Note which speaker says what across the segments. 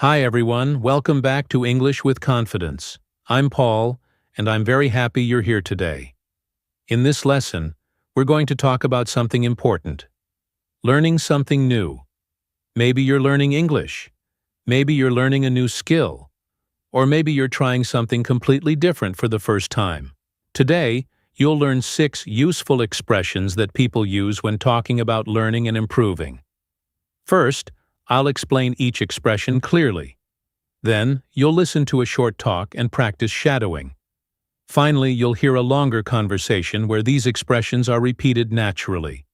Speaker 1: Hi everyone, welcome back to English with Confidence. I'm Paul, and I'm very happy you're here today. In this lesson, we're going to talk about something important. Learning something new. Maybe you're learning English. Maybe you're learning a new skill. Or maybe you're trying something completely different for the first time. Today, you'll learn 6 useful expressions that people use when talking about learning and improving. First, I'll explain each expression clearly. Then, you'll listen to a short talk and practice shadowing. Finally, you'll hear a longer conversation where these expressions are repeated naturally.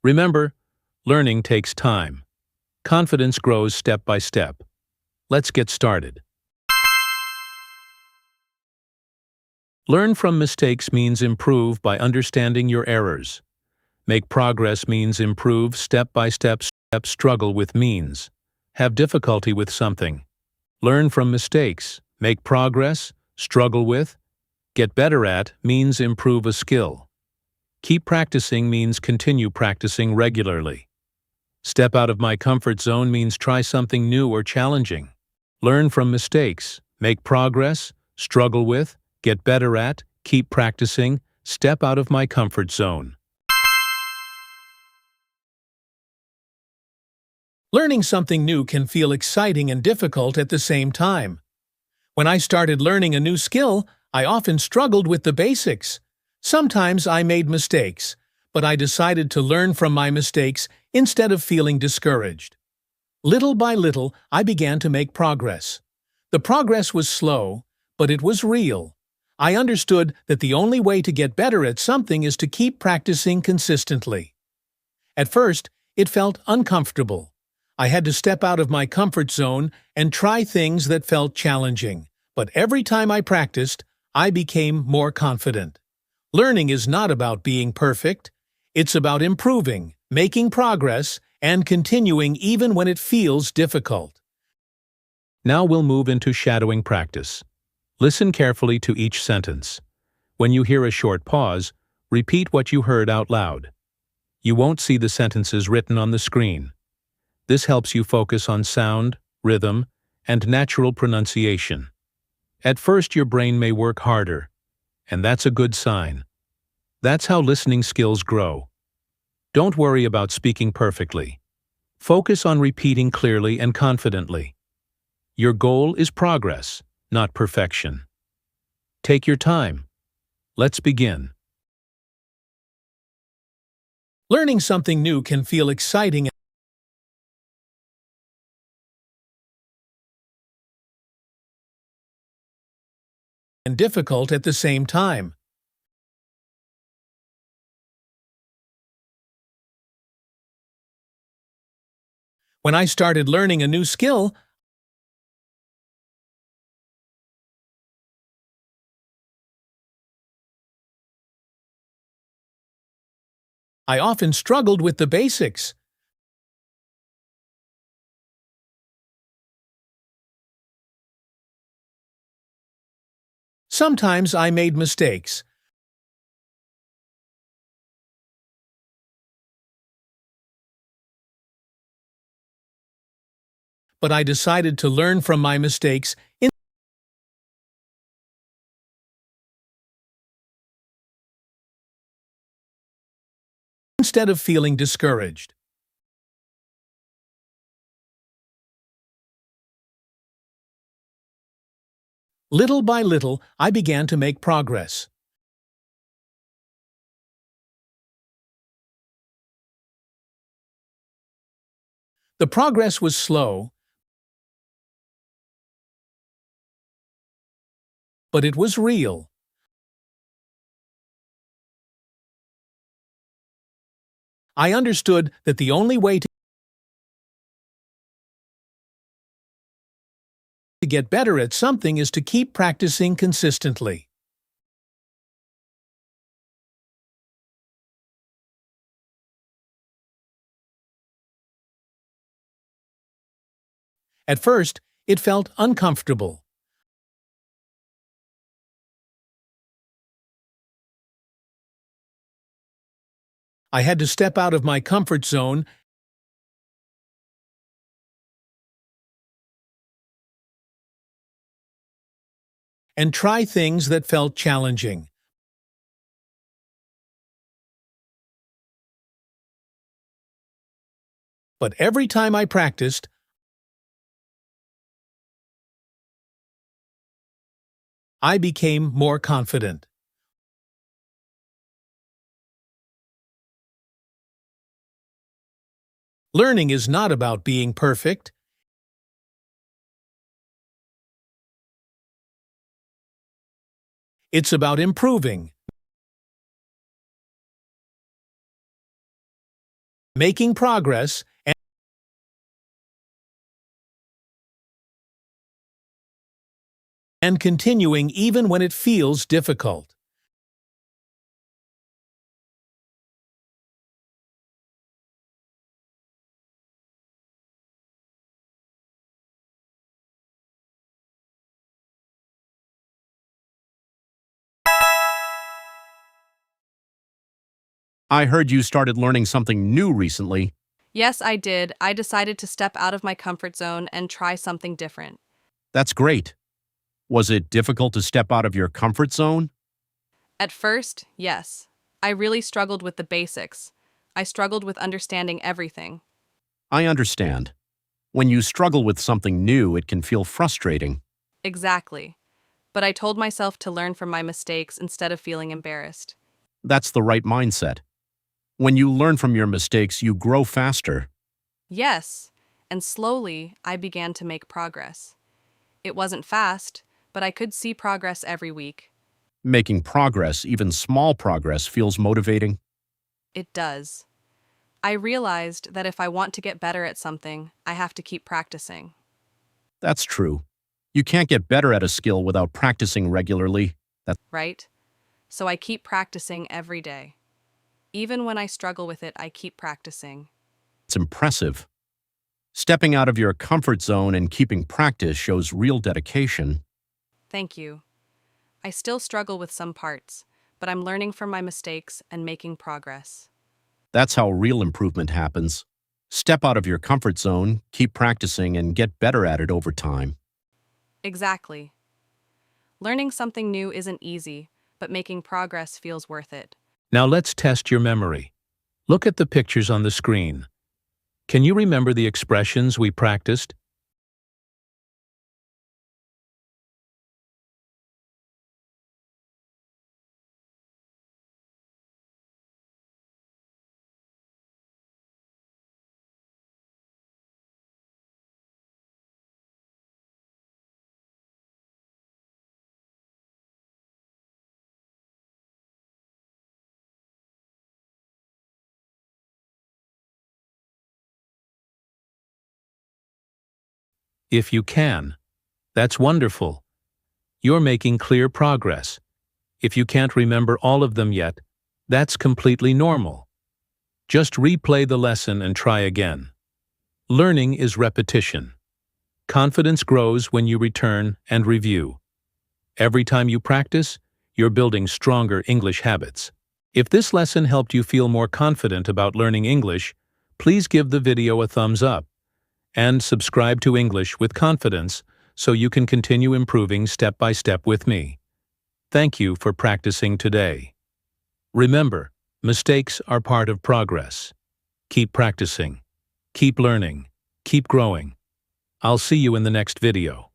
Speaker 1: Remember, learning takes time. Confidence grows step by step. Let's get started. Learn from mistakes means improve by understanding your errors. Make progress means improve step by step. Struggle with means have difficulty with something. Learn from mistakes, make progress, struggle with, get better at means improve a skill. Keep practicing means continue practicing regularly. Step out of my comfort zone means try something new or challenging. Learn from mistakes, make progress, struggle with, get better at, keep practicing, step out of my comfort zone. Learning something new can feel exciting and difficult at the same time. When I started learning a new skill, I often struggled with the basics. Sometimes I made mistakes, but I decided to learn from my mistakes instead of feeling discouraged. Little by little, I began to make progress. The progress was slow, but it was real. I understood that the only way to get better at something is to keep practicing consistently. At first, it felt uncomfortable. I had to step out of my comfort zone and try things that felt challenging. But every time I practiced, I became more confident. Learning is not about being perfect. It's about improving, making progress, and continuing even when it feels difficult. Now we'll move into shadowing practice. Listen carefully to each sentence. When you hear a short pause, repeat what you heard out loud. You won't see the sentences written on the screen. This helps you focus on sound, rhythm, and natural pronunciation. At first, your brain may work harder, and that's a good sign. That's how listening skills grow. Don't worry about speaking perfectly. Focus on repeating clearly and confidently. Your goal is progress, not perfection. Take your time. Let's begin. Learning something new can feel exciting and difficult at the same time. When I started learning a new skill, I often struggled with the basics. Sometimes I made mistakes, but I decided to learn from my mistakes instead of feeling discouraged. Little by little, I began to make progress. The progress was slow, but it was real. I understood that the only way to get better at something is to keep practicing consistently. At first, it felt uncomfortable. I had to step out of my comfort zone and try things that felt challenging. But every time I practiced, I became more confident. Learning is not about being perfect. It's about improving, making progress, and continuing even when it feels difficult.
Speaker 2: I heard you started learning something new recently.
Speaker 3: Yes, I did. I decided to step out of my comfort zone and try something different.
Speaker 2: That's great. Was it difficult to step out of your comfort zone?
Speaker 3: At first, yes. I really struggled with the basics. I struggled with understanding everything.
Speaker 2: I understand. When you struggle with something new, it can feel frustrating.
Speaker 3: Exactly. But I told myself to learn from my mistakes instead of feeling embarrassed.
Speaker 2: That's the right mindset. When you learn from your mistakes, you grow faster.
Speaker 3: Yes, and slowly I began to make progress. It wasn't fast, but I could see progress every week.
Speaker 2: Making progress, even small progress, feels motivating.
Speaker 3: It does. I realized that if I want to get better at something, I have to keep practicing.
Speaker 2: That's true. You can't get better at a skill without practicing regularly.
Speaker 3: Right? So I keep practicing every day. Even when I struggle with it, I keep practicing.
Speaker 2: That's impressive. Stepping out of your comfort zone and keeping practice shows real dedication.
Speaker 3: Thank you. I still struggle with some parts, but I'm learning from my mistakes and making progress.
Speaker 2: That's how real improvement happens. Step out of your comfort zone, keep practicing, and get better at it over time.
Speaker 3: Exactly. Learning something new isn't easy, but making progress feels worth it.
Speaker 1: Now let's test your memory. Look at the pictures on the screen. Can you remember the expressions we practiced? If you can, that's wonderful. You're making clear progress. If you can't remember all of them yet, that's completely normal. Just replay the lesson and try again. Learning is repetition. Confidence grows when you return and review. Every time you practice, you're building stronger English habits. If this lesson helped you feel more confident about learning English, please give the video a thumbs up and subscribe to English with Confidence so you can continue improving step by step with me. Thank you for practicing today. Remember, mistakes are part of progress. Keep practicing, keep learning, keep growing. I'll see you in the next video.